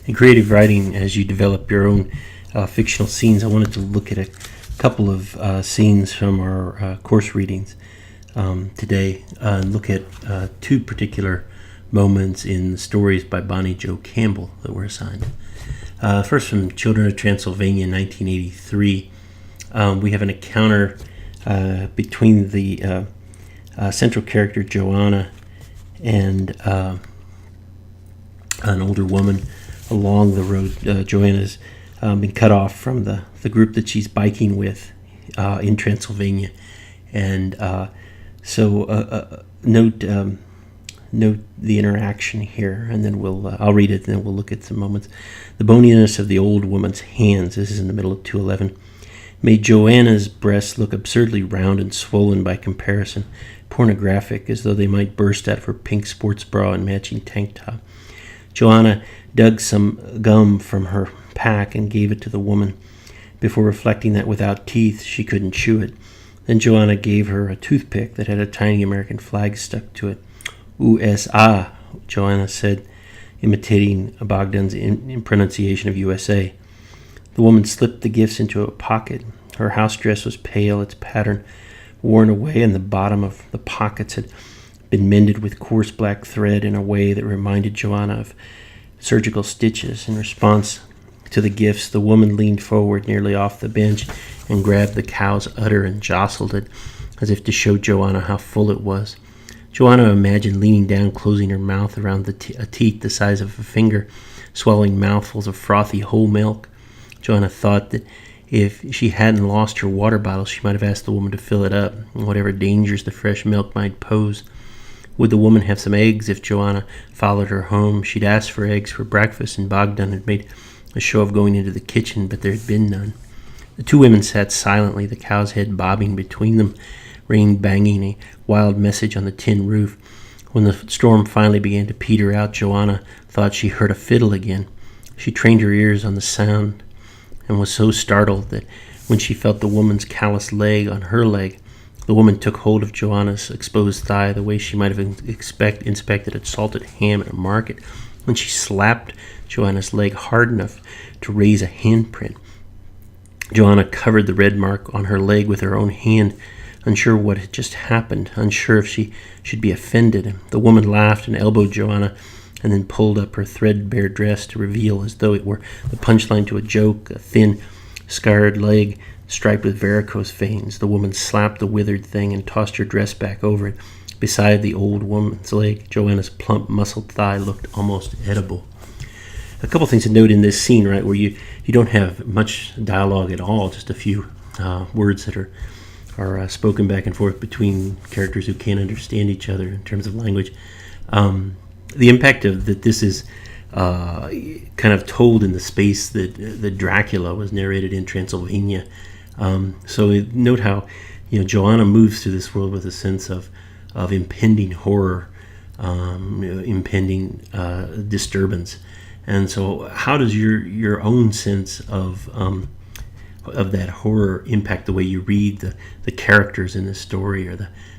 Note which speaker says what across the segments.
Speaker 1: In creative writing, as you develop your own fictional scenes, I wanted to look at a couple of scenes from our course readings today and look at two particular moments in the stories by Bonnie Jo Campbell that were assigned. First, from Children of Transylvania, 1983, we have an encounter between the central character Joanna and an older woman along the road. Joanna's been cut off from the group that she's biking with in Transylvania, and so note the interaction here, and then I'll read it, and then we'll look at some moments. The boniness of the old woman's hands, this is in the middle of 211, made Joanna's breasts look absurdly round and swollen by comparison, pornographic, as though they might burst out of her pink sports bra and matching tank top. Joanna dug some gum from her pack and gave it to the woman, before reflecting that without teeth she couldn't chew it. Then Joanna gave her a toothpick that had a tiny American flag stuck to it. USA, Joanna said, imitating Bogdan's pronunciation of USA. The woman slipped the gifts into a pocket. Her house dress was pale, its pattern worn away, and the bottom of the pockets had been mended with coarse black thread in a way that reminded Joanna of surgical stitches. In response to the gifts, the woman leaned forward nearly off the bench and grabbed the cow's udder and jostled it, as if to show Joanna how full it was. Joanna imagined leaning down, closing her mouth around a teat the size of a finger, swallowing mouthfuls of frothy whole milk. Joanna thought that if she hadn't lost her water bottle, she might have asked the woman to fill it up, whatever dangers the fresh milk might pose. Would the woman have some eggs if Joanna followed her home? She'd asked for eggs for breakfast, and Bogdan had made a show of going into the kitchen, but there had been none. The two women sat silently, the cow's head bobbing between them, rain banging a wild message on the tin roof. When the storm finally began to peter out, Joanna thought she heard a fiddle again. She trained her ears on the sound and was so startled that when she felt the woman's calloused leg on her leg, the woman took hold of Joanna's exposed thigh the way she might have inspected a salted ham at a market. When she slapped Joanna's leg hard enough to raise a handprint, Joanna covered the red mark on her leg with her own hand, unsure what had just happened, unsure if she should be offended. The woman laughed and elbowed Joanna, and then pulled up her threadbare dress to reveal, as though it were the punchline to a joke, a thin, scarred leg striped with varicose veins. The woman slapped the withered thing and tossed her dress back over it. Beside the old woman's leg, Joanna's plump, muscled thigh looked almost edible. A couple things to note in this scene, right, where you don't have much dialogue at all, just a few words that are spoken back and forth between characters who can't understand each other in terms of language. The impact of that this is kind of told in the space that Dracula was narrated in Transylvania. So note how Joanna moves through this world with a sense of impending horror, impending disturbance. And so how does your own sense of that horror impact the way you read the characters in this story, or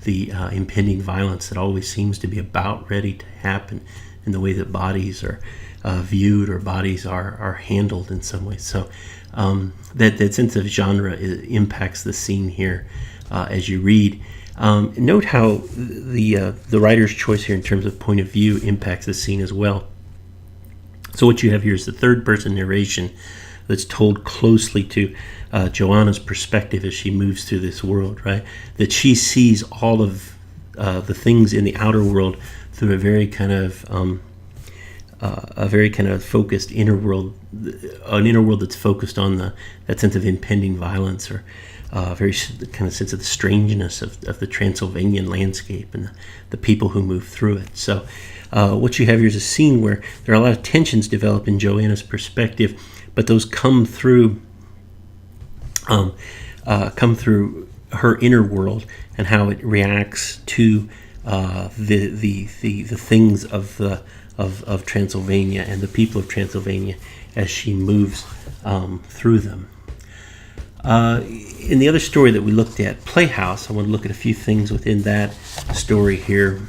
Speaker 1: the impending violence that always seems to be about ready to happen, in the way that bodies are viewed, or bodies are handled in some way? So that sense of genre impacts the scene here as you read. Note how the writer's choice here in terms of point of view impacts the scene as well. So what you have here is the third-person narration that's told closely to Joanna's perspective as she moves through this world, right? That she sees all of the things in the outer world through a very kind of focused inner world, an inner world that's focused on that sense of impending violence, or very kind of sense of the strangeness of the Transylvanian landscape and the people who move through it. So what you have here is a scene where there are a lot of tensions develop in Joanna's perspective, but those come through her inner world and how it reacts to the things of Transylvania and the people of Transylvania as she moves through them. In the other story that we looked at, Playhouse, I want to look at a few things within that story here,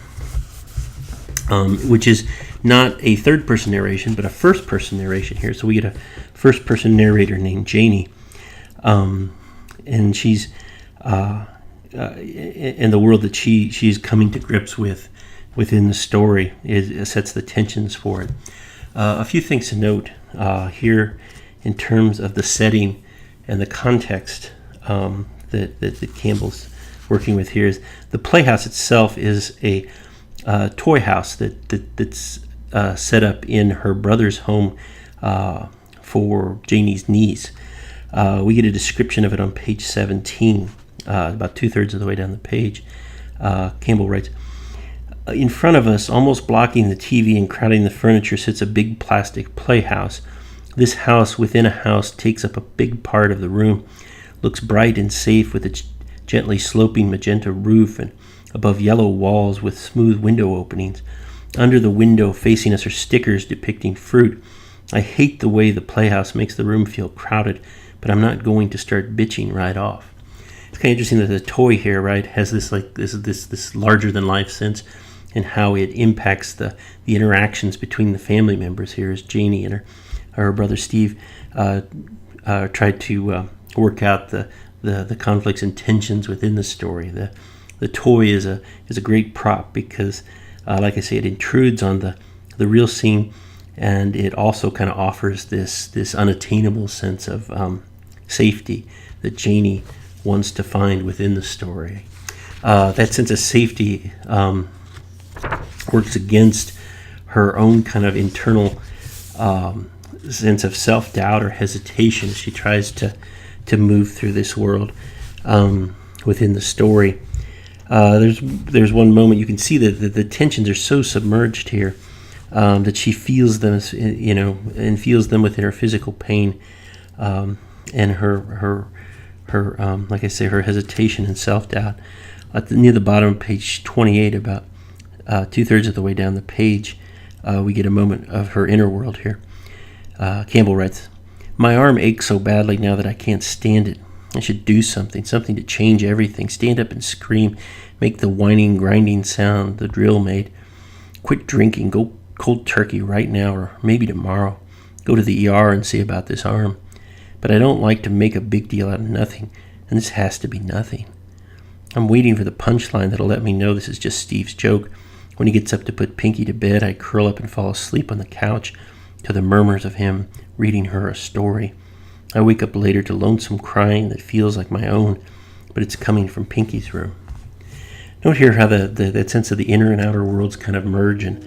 Speaker 1: which is not a third-person narration, but a first-person narration here. So we get a first-person narrator named Janie, and she's in the world that she's coming to grips with within the story. It sets the tensions for it. A few things to note here in terms of the setting and the context that Campbell's working with here is the playhouse itself is a toy house that's set up in her brother's home for Janie's niece. We get a description of it on page 17, about 2/3 of the way down the page. Campbell writes, "In front of us, almost blocking the TV and crowding the furniture, sits a big plastic playhouse. This house within a house takes up a big part of the room, looks bright and safe with its gently sloping magenta roof and above yellow walls with smooth window openings. Under the window facing us are stickers depicting fruit. I hate the way the playhouse makes the room feel crowded, but I'm not going to start bitching right off." It's kind of interesting that the toy here, right, has this larger than life sense and how it impacts the interactions between the family members here as Janie and her brother Steve tried to work out the conflicts and tensions within the story. The toy is a great prop because, like I say, it intrudes on the real scene, and it also kind of offers this unattainable sense of safety that Janie wants to find within the story. That sense of safety works against her own kind of internal sense of self-doubt or hesitation as she tries to move through this world within the story. There's one moment you can see that the tensions are so submerged here that she feels them, and feels them within her physical pain and her like I say, her hesitation and self-doubt. Near the bottom of page 28, about 2/3 of the way down the page, we get a moment of her inner world here. Campbell writes, "My arm aches so badly now that I can't stand it. I should do something to change everything. Stand up and scream, make the whining, grinding sound the drill made. Quit drinking, go cold turkey right now or maybe tomorrow. Go to the ER and see about this arm. But I don't like to make a big deal out of nothing, and this has to be nothing. I'm waiting for the punchline that'll let me know this is just Steve's joke. When he gets up to put Pinky to bed, I curl up and fall asleep on the couch to the murmurs of him reading her a story. I wake up later to lonesome crying that feels like my own, but it's coming from Pinky's room." Note here how that sense of the inner and outer worlds kind of merge and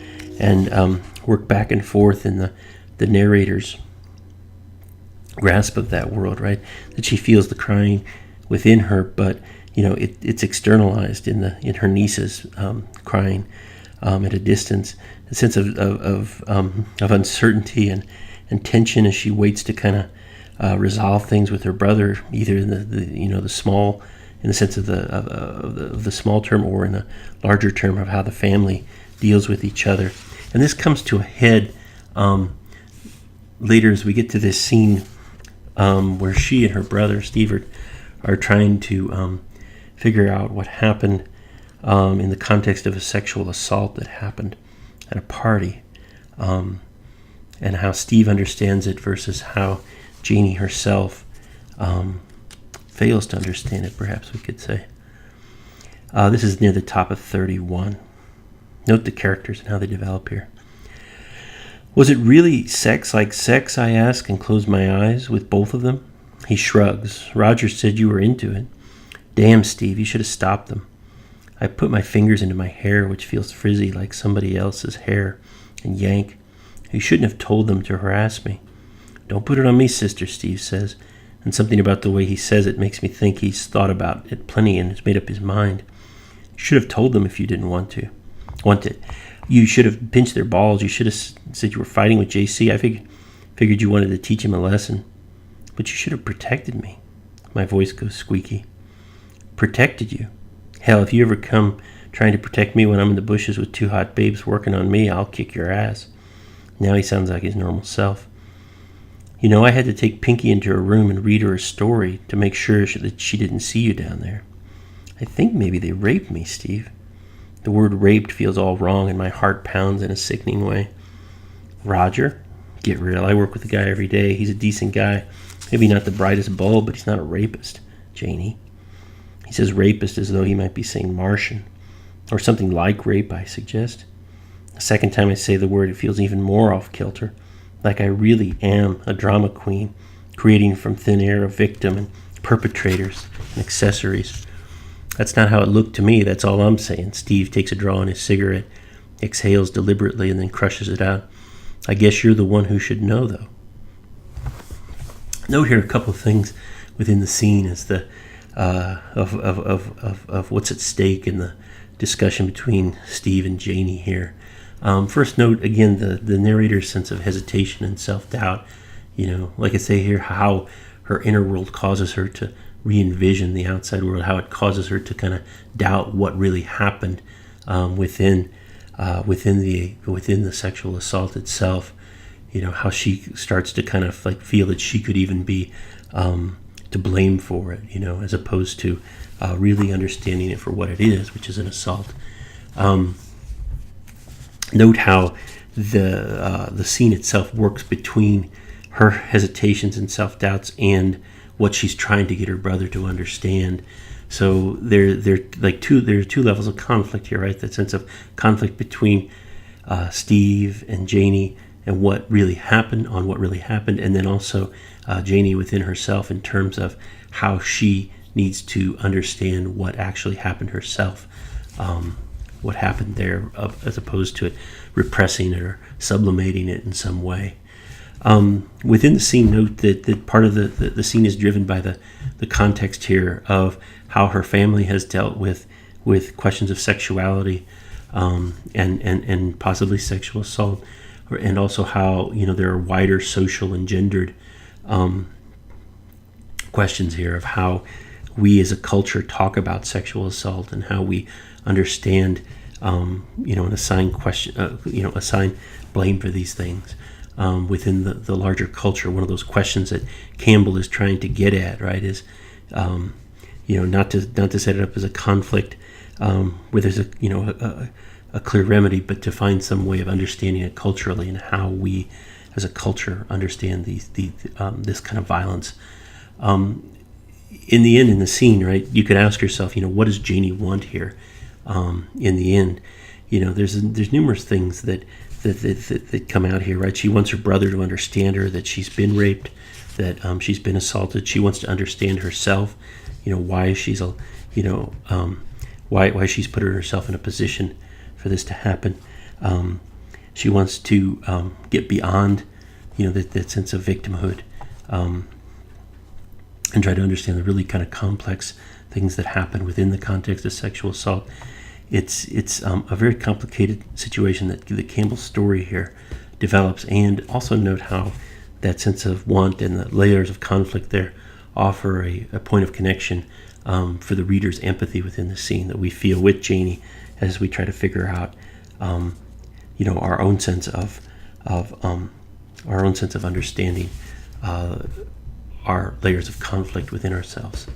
Speaker 1: work back and forth in the narrator's grasp of that world, right? That she feels the crying within her, but it's externalized in her niece's crying at a distance. A sense of uncertainty and tension as she waits to kind of resolve things with her brother, either in the small, in the sense of the small term, or in the larger term of how the family deals with each other. And this comes to a head later as we get to this scene where she and her brother Steve are trying to figure out what happened in the context of a sexual assault that happened at a party, and how Steve understands it versus how Janie herself fails to understand it, perhaps we could say. This is near the top of 31. Note the characters and how they develop here. "Was it really sex like sex?" I ask and close my eyes with both of them. He shrugs. "Roger said you were into it." "Damn, Steve, you should have stopped them." I put my fingers into my hair, which feels frizzy like somebody else's hair, and yank. "You shouldn't have told them to harass me." "Don't put it on me, sister," Steve says, and something about the way he says it makes me think he's thought about it plenty and has made up his mind. "You should have told them if you didn't want it. You should have pinched their balls. You should have said you were fighting with JC. I figured you wanted to teach him a lesson. But you should have protected me." My voice goes squeaky. "Protected you? Hell, if you ever come trying to protect me when I'm in the bushes with two hot babes working on me, I'll kick your ass." Now he sounds like his normal self. I had to take Pinky into her room and read her a story to make sure that she didn't see you down there. I think maybe they raped me, Steve." The word raped feels all wrong and my heart pounds in a sickening way. Roger, get real. I work with the guy every day. He's a decent guy. Maybe not the brightest bulb, but he's not a rapist. Janie. He says rapist as though he might be saying Martian. Or something like rape, I suggest. The second time I say the word, it feels even more off-kilter. Like I really am a drama queen, creating from thin air a victim and perpetrators and accessories. That's not how it looked to me, that's all I'm saying. Steve takes a draw on his cigarette, exhales deliberately, and then crushes it out. I guess you're the one who should know, though. Note here a couple of things within the scene as the of what's at stake in the discussion between Steve and Janie here. First note, again, the narrator's sense of hesitation and self-doubt. Like I say here, how her inner world causes her to re-envision the outside world, how it causes her to kind of doubt what really happened within the sexual assault itself. How she starts to kind of like feel that she could even be to blame for it, as opposed to really understanding it for what it is, which is an assault. Note how the scene itself works between her hesitations and self-doubts and what she's trying to get her brother to understand. So there are two levels of conflict here, right? That sense of conflict between Steve and Janie and what really happened, and then also Janie within herself in terms of how she needs to understand what actually happened herself, what happened there, as opposed to it repressing it or sublimating it in some way. Within the scene, note that part of the scene is driven by the context here of how her family has dealt with questions of sexuality and possibly sexual assault, and also how there are wider social and gendered questions here of how we as a culture talk about sexual assault and how we understand and assign blame for these things. Within the larger culture, one of those questions that Campbell is trying to get at, right, is not to set it up as a conflict where there's a clear remedy, but to find some way of understanding it culturally and how we, as a culture, understand this kind of violence. In the end, in the scene, right, you could ask yourself, what does Janie want here? In the end, there's numerous things that come out here, right? She wants her brother to understand her, that she's been raped, that she's been assaulted. She wants to understand herself, why she's why she's put herself in a position for this to happen. She wants to get beyond, that sense of victimhood, and try to understand the really kind of complex things that happen within the context of sexual assault. It's a very complicated situation that the Campbell story here develops, and also note how that sense of want and the layers of conflict there offer a point of connection for the reader's empathy within the scene that we feel with Janie as we try to figure out, our own sense of understanding our layers of conflict within ourselves.